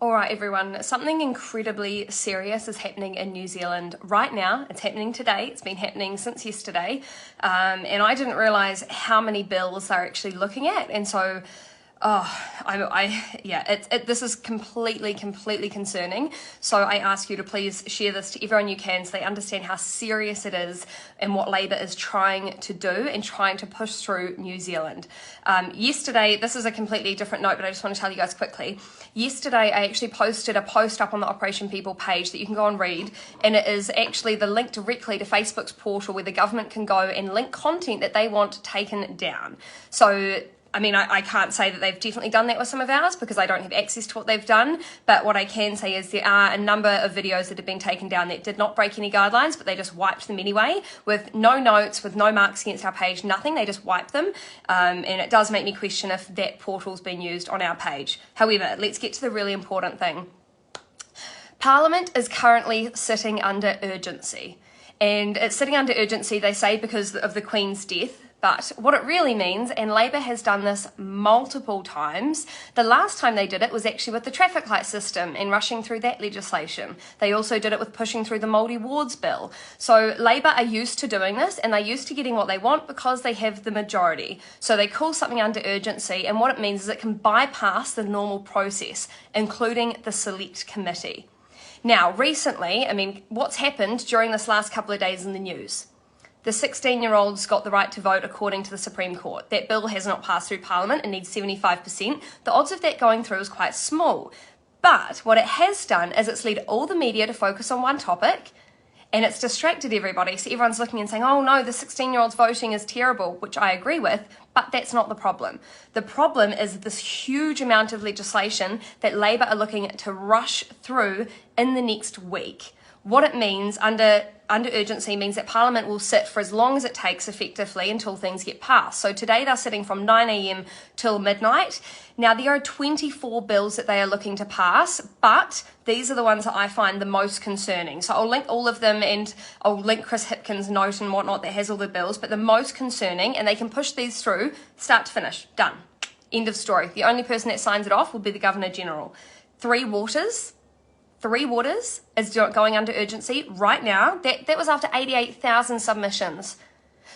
All right, everyone, something incredibly serious is happening in New Zealand right now. It's happening today. It's been happening since yesterday. And I didn't realize how many bills they're actually looking at. And so, this is completely concerning. So I ask you to please share this to everyone you can so they understand how serious it is and what Labour is trying to do and trying to push through New Zealand. Yesterday, this is a completely different note, but I just want to tell you guys quickly. Yesterday, I actually posted a post up on the Operation People page that you can go and read, and it is actually the link directly to Facebook's portal where the government can go and link content that they want taken down. So I mean, I can't say that they've definitely done that with some of ours because I don't have access to what they've done, but what I can say is there are a number of videos that have been taken down that did not break any guidelines, but they just wiped them anyway, with no notes, with no marks against our page, nothing, they just wiped them, and it does make me question if that portal's been used on our page. However, let's get to the really important thing. Parliament is currently sitting under urgency, and it's sitting under urgency, they say, because of the Queen's death. But what it really means, and Labour has done this multiple times, the last time they did it was actually with the traffic light system and rushing through that legislation. They also did it with pushing through the Mouldy Wards bill. So Labour are used to doing this, and they're used to getting what they want because they have the majority. So they call something under urgency, and what it means is it can bypass the normal process, including the select committee. Now, recently, I mean, what's happened during this last couple of days in the news? The 16-year-olds got the right to vote according to the Supreme Court. That bill has not passed through Parliament and needs 75%. The odds of that going through is quite small. But what it has done is it's led all the media to focus on one topic, and it's distracted everybody. So everyone's looking and saying, oh no, the 16-year-olds voting is terrible, which I agree with, but that's not the problem. The problem is this huge amount of legislation that Labour are looking to rush through in the next week. What it means under urgency means that Parliament will sit for as long as it takes effectively until things get passed. So today they're sitting from 9 a.m. till midnight. Now there are 24 bills that they are looking to pass, but these are the ones that I find the most concerning. So I'll link all of them, and I'll link Chris Hipkins' note and whatnot that has all the bills, but the most concerning, and they can push these through start to finish, done. End of story. The only person that signs it off will be the Governor-General. Three Waters is going under urgency right now. That was after 88,000 submissions.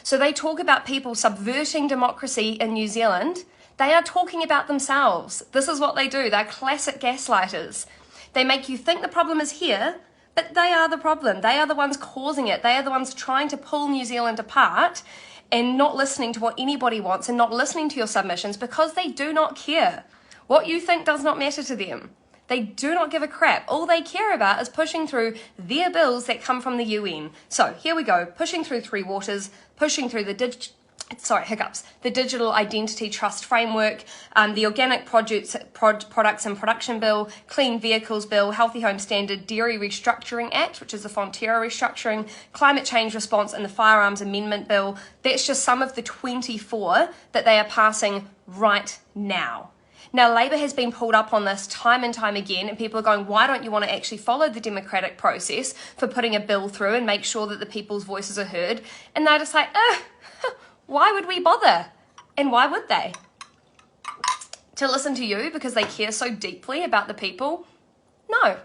So they talk about people subverting democracy in New Zealand. They are talking about themselves. This is what they do. They're classic gaslighters. They make you think the problem is here, but they are the problem. They are the ones causing it. They are the ones trying to pull New Zealand apart and not listening to what anybody wants and not listening to your submissions because they do not care. What you think does not matter to them. They do not give a crap. All they care about is pushing through their bills that come from the UN. So here we go, pushing through Three Waters, pushing through the Digital Identity Trust Framework, the Organic Products and Production Bill, Clean Vehicles Bill, Healthy Home Standard, Dairy Restructuring Act, which is the Fonterra restructuring, Climate Change Response, and the Firearms Amendment Bill. That's just some of the 24 that they are passing right now. Now, Labour has been pulled up on this time and time again, and people are going, why don't you want to actually follow the democratic process for putting a bill through and make sure that the people's voices are heard? And they're just like, why would we bother? And why would they? To listen to you because they care so deeply about the people? No.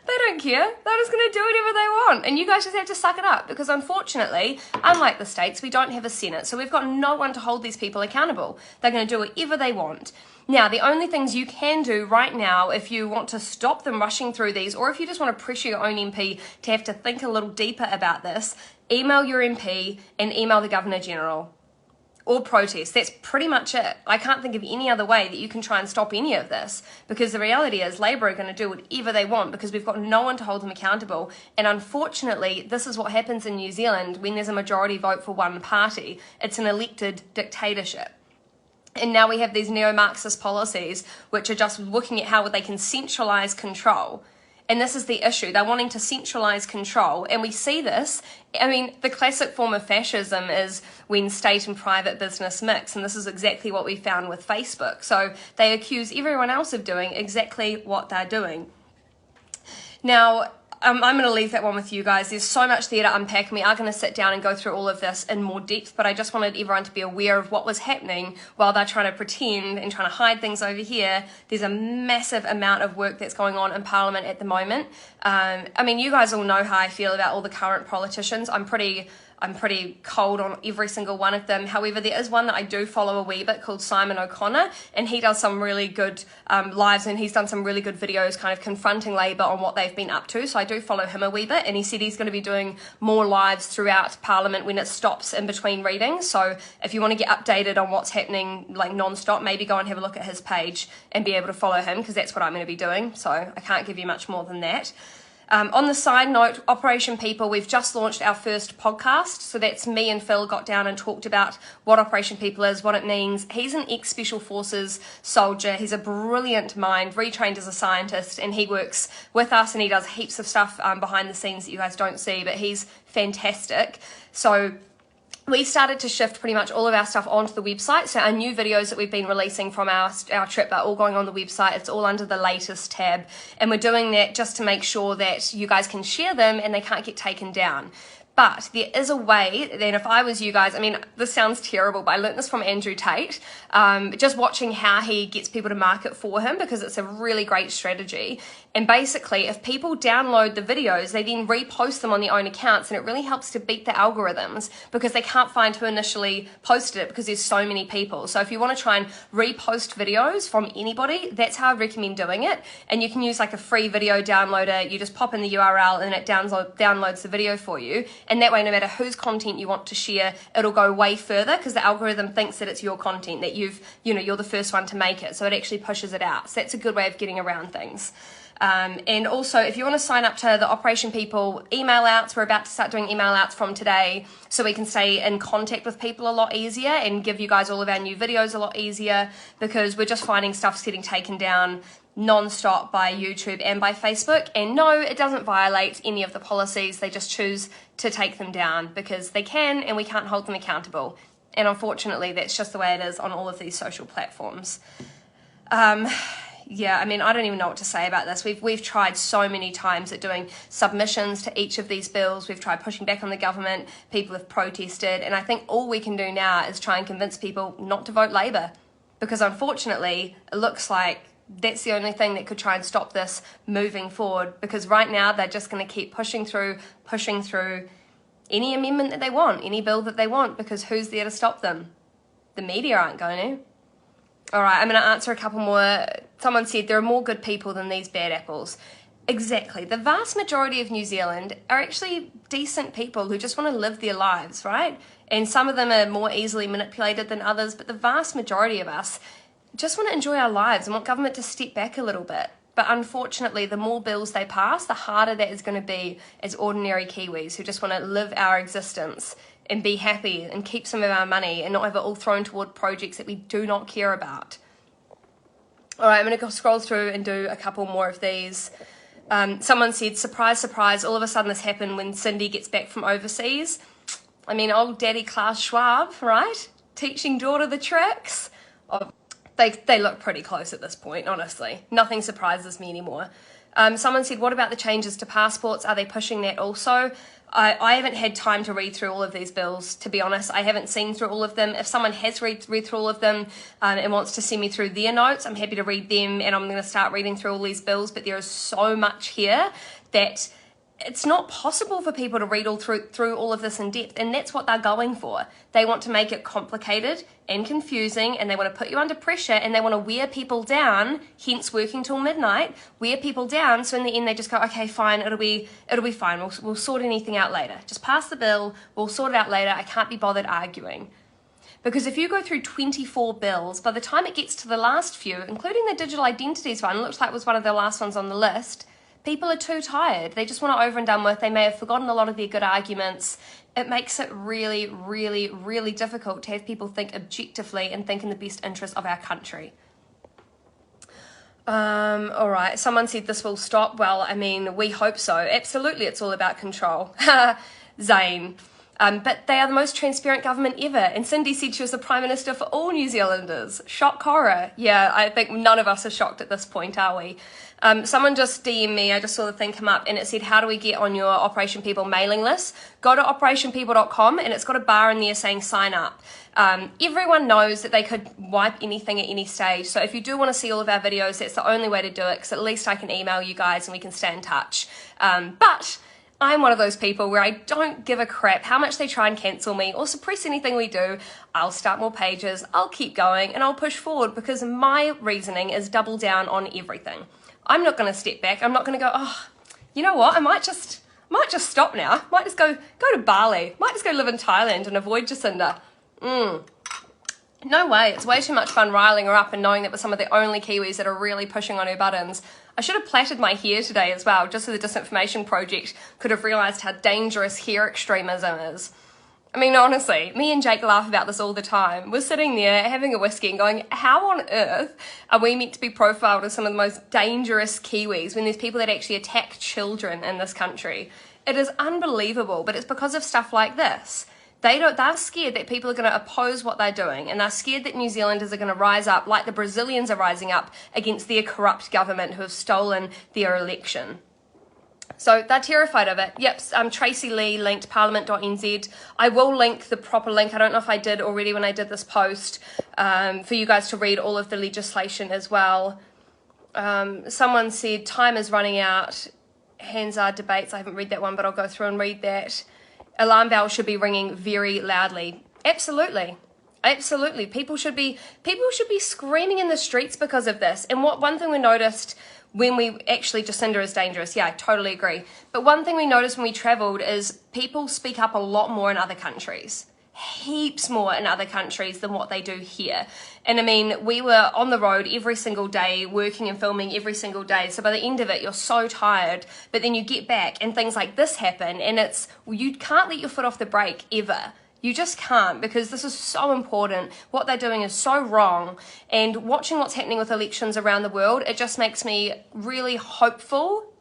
They don't care. They're just going to do whatever they want. And you guys just have to suck it up because unfortunately, unlike the States, we don't have a Senate. So we've got no one to hold these people accountable. They're going to do whatever they want. Now, the only things you can do right now if you want to stop them rushing through these, or if you just want to pressure your own MP to have to think a little deeper about this, email your MP and email the Governor-General. Or protest. That's pretty much it. I can't think of any other way that you can try and stop any of this because the reality is Labour are going to do whatever they want because we've got no one to hold them accountable. And unfortunately, this is what happens in New Zealand when there's a majority vote for one party. It's an elected dictatorship. And now we have these neo-Marxist policies which are just looking at how they can centralise control. And this is the issue. They're wanting to centralise control. And we see this. I mean, the classic form of fascism is when state and private business mix. And this is exactly what we found with Facebook. So they accuse everyone else of doing exactly what they're doing. Now, I'm going to leave that one with you guys. There's so much there to unpack, and we are going to sit down and go through all of this in more depth, but I just wanted everyone to be aware of what was happening while they're trying to pretend and trying to hide things over here. There's a massive amount of work that's going on in Parliament at the moment. I mean, you guys all know how I feel about all the current politicians. I'm pretty cold on every single one of them. However, there is one that I do follow a wee bit called Simon O'Connor, and he does some really good lives, and he's done some really good videos kind of confronting Labour on what they've been up to. So I do follow him a wee bit, and he said he's going to be doing more lives throughout Parliament when it stops in between readings. So if you want to get updated on what's happening like non-stop, maybe go and have a look at his page and be able to follow him, because that's what I'm going to be doing. So I can't give you much more than that. On the side note, Operation People, we've just launched our first podcast. So that's me and Phil got down and talked about what Operation People is, what it means. He's an ex-Special Forces soldier. He's a brilliant mind, retrained as a scientist, and he works with us and he does heaps of stuff behind the scenes that you guys don't see, but he's fantastic. So we started to shift pretty much all of our stuff onto the website. So our new videos that we've been releasing from our trip are all going on the website. It's all under the latest tab. And we're doing that just to make sure that you guys can share them and they can't get taken down. But there is a way, then if I was you guys, I mean, this sounds terrible, but I learned this from Andrew Tate, just watching how he gets people to market for him, because it's a really great strategy. And basically, if people download the videos, they then repost them on their own accounts, and it really helps to beat the algorithms, because they can't find who initially posted it because there's so many people. So if you want to try and repost videos from anybody, that's how I recommend doing it. And you can use like a free video downloader. You just pop in the URL and it downloads the video for you. And that way, no matter whose content you want to share, it'll go way further, because the algorithm thinks that it's your content, that you're the first one to make it. So it actually pushes it out. So that's a good way of getting around things. And also, if you want to sign up to the Operation People email outs, we're about to start doing email outs from today, so we can stay in contact with people a lot easier and give you guys all of our new videos a lot easier, because we're just finding stuff's getting taken down non-stop by YouTube and by Facebook. And no, it doesn't violate any of the policies. They just choose to take them down because they can, and we can't hold them accountable. And unfortunately, that's just the way it is on all of these social platforms. Yeah, I mean, I don't even know what to say about this. We've tried so many times at doing submissions to each of these bills. We've tried pushing back on the government. People have protested. And I think all we can do now is try and convince people not to vote Labour. Because unfortunately, it looks like that's the only thing that could try and stop this moving forward. Because right now, they're just going to keep pushing through any amendment that they want, any bill that they want, because who's there to stop them? The media aren't going to. All right, I'm going to answer a couple more. Someone said there are more good people than these bad apples. Exactly. The vast majority of New Zealand are actually decent people who just want to live their lives, right? And some of them are more easily manipulated than others, but the vast majority of us just want to enjoy our lives and want government to step back a little bit. But unfortunately, the more bills they pass, the harder that is going to be as ordinary Kiwis who just want to live our existence and be happy and keep some of our money and not have it all thrown toward projects that we do not care about. All right, I'm going to go scroll through and do a couple more of these. Someone said, surprise, surprise, all of a sudden this happened when Cindy gets back from overseas. I mean, old daddy Klaus Schwab, right? Teaching daughter the tricks. Oh, they look pretty close at this point, honestly. Nothing surprises me anymore. Someone said, what about the changes to passports? Are they pushing that also? I haven't had time to read through all of these bills, to be honest. I haven't seen through all of them. If someone has read through all of them and wants to send me through their notes, I'm happy to read them, and I'm going to start reading through all these bills. But there is so much here that it's not possible for people to read through all of this in depth, and that's what they're going for. They want to make it complicated and confusing, and they want to put you under pressure, and they want to wear people down, hence working till midnight, wear people down, so in the end they just go, okay, fine, it'll be fine, we'll sort anything out later. Just pass the bill, we'll sort it out later, I can't be bothered arguing. Because if you go through 24 bills, by the time it gets to the last few, including the digital identities one, looks like it was one of the last ones on the list, people are too tired. They just want it over and done with. They may have forgotten a lot of their good arguments. It makes it really, really, really difficult to have people think objectively and think in the best interest of our country. All right, someone said this will stop. Well, I mean, we hope so. Absolutely, it's all about control. Zane. But they are the most transparent government ever. And Cindy said she was the Prime Minister for all New Zealanders. Shock horror. Yeah, I think none of us are shocked at this point, are we? Someone just DM'd me, I just saw the thing come up, and it said, how do we get on your Operation People mailing list? Go to operationpeople.com, and it's got a bar in there saying sign up. Everyone knows that they could wipe anything at any stage, so if you do want to see all of our videos, that's the only way to do it, because at least I can email you guys and we can stay in touch. But I'm one of those people where I don't give a crap how much they try and cancel me or suppress anything we do. I'll start more pages, I'll keep going, and I'll push forward, because my reasoning is double down on everything. I'm not going to step back. I'm not going to go, oh, you know what, I might just stop now. Might just go to Bali. Might just go live in Thailand and avoid Jacinda. No way. It's way too much fun riling her up and knowing that we're some of the only Kiwis that are really pushing on her buttons. I should have plaited my hair today as well, just so the Disinformation Project could have realised how dangerous hair extremism is. I mean, honestly, me and Jake laugh about this all the time. We're sitting there having a whiskey and going, how on earth are we meant to be profiled as some of the most dangerous Kiwis when there's people that actually attack children in this country? It is unbelievable, but it's because of stuff like this. They're scared that people are going to oppose what they're doing, and they're scared that New Zealanders are going to rise up like the Brazilians are rising up against their corrupt government who have stolen their election. So they're terrified of it. Yep, Tracy Lee linked parliament.nz. I will link the proper link. I don't know if I did already when I did this post, for you guys to read all of the legislation as well. Someone said time is running out. Hansard debates. I haven't read that one, but I'll go through and read that. Alarm bells should be ringing very loudly. Absolutely. Absolutely. People should be screaming in the streets because of this. And one thing we noticed when we actually, Jacinda is dangerous. Yeah, I totally agree. But one thing we noticed when we travelled is people speak up a lot more in other countries. Heaps more in other countries than what they do here. And I mean, we were on the road every single day, working and filming every single day. So by the end of it, you're so tired. But then you get back and things like this happen, and you can't let your foot off the brake ever. You just can't, because this is so important. What they're doing is so wrong. And watching what's happening with elections around the world, it just makes me really hopeful,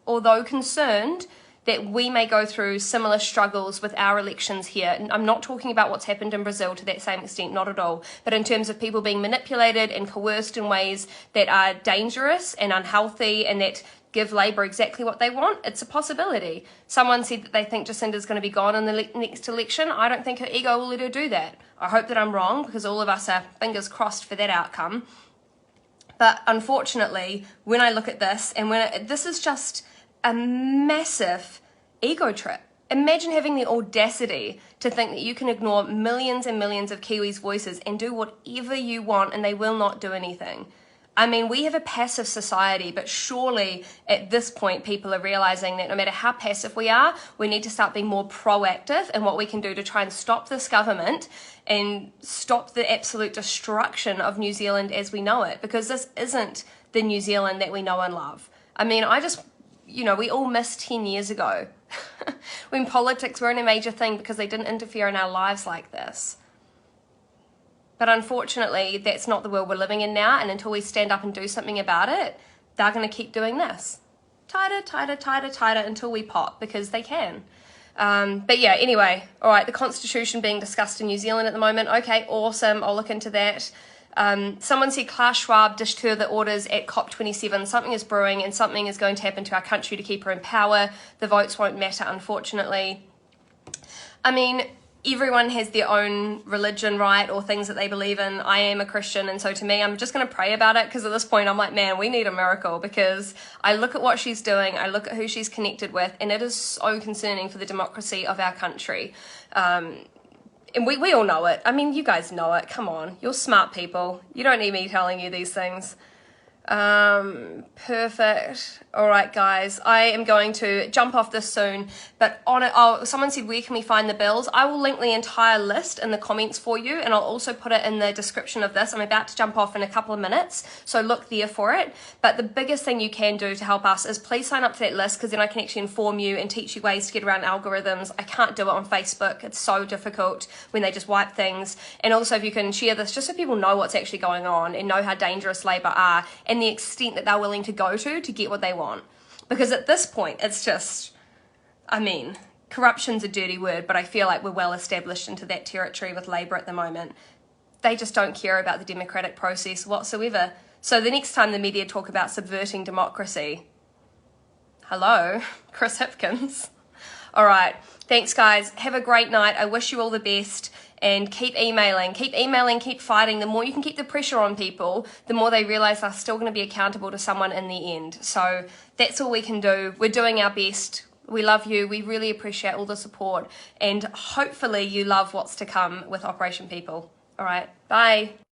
although concerned, that we may go through similar struggles with our elections here. And I'm not talking about what's happened in Brazil to that same extent, not at all. But in terms of people being manipulated and coerced in ways that are dangerous and unhealthy and that give Labour exactly what they want, it's a possibility. Someone said that they think Jacinda's going to be gone in the next election. I don't think her ego will let her do that. I hope that I'm wrong, because all of us are fingers crossed for that outcome. But unfortunately, when I look at this, and this is just a massive ego trip. Imagine having the audacity to think that you can ignore millions and millions of Kiwis' voices and do whatever you want and they will not do anything. I mean, we have a passive society, but surely at this point people are realising that no matter how passive we are, we need to start being more proactive in what we can do to try and stop this government and stop the absolute destruction of New Zealand as we know it, because this isn't the New Zealand that we know and love. I mean, we all missed 10 years ago when politics weren't a major thing because they didn't interfere in our lives like this. But unfortunately, that's not the world we're living in now, and until we stand up and do something about it, they're going to keep doing this. Tighter, tighter, tighter, tighter until we pop, because they can. But yeah, anyway, all right, the Constitution being discussed in New Zealand at the moment. Okay, awesome, I'll look into that. Someone said Klaus Schwab dished her the orders at COP27. Something is brewing and something is going to happen to our country to keep her in power. The votes won't matter, unfortunately. I mean, everyone has their own religion, right, or things that they believe in. I am a Christian, and so to me, I'm just going to pray about it, because at this point, I'm like, man, we need a miracle, because I look at what she's doing, I look at who she's connected with, and it is so concerning for the democracy of our country. And we all know it. I mean, you guys know it. Come on. You're smart people. You don't need me telling you these things. Perfect. All right, guys, I am going to jump off this soon, but someone said, where can we find the bills? I will link the entire list in the comments for you, and I'll also put it in the description of this. I'm about to jump off in a couple of minutes, so look there for it. But the biggest thing you can do to help us is please sign up to that list, because then I can actually inform you and teach you ways to get around algorithms. I can't do it on Facebook. It's so difficult when they just wipe things. And also, if you can share this just so people know what's actually going on and know how dangerous Labour are and the extent that they're willing to go to get what they want. Because at this point, it's just, I mean, corruption's a dirty word, but I feel like we're well established into that territory with Labour at the moment. They just don't care about the democratic process whatsoever. So the next time the media talk about subverting democracy, hello, Chris Hipkins. All right, thanks guys. Have a great night. I wish you all the best. And keep emailing, keep fighting. The more you can keep the pressure on people, the more they realise they're still going to be accountable to someone in the end. So that's all we can do. We're doing our best. We love you. We really appreciate all the support. And hopefully you love what's to come with Operation People. All right, bye.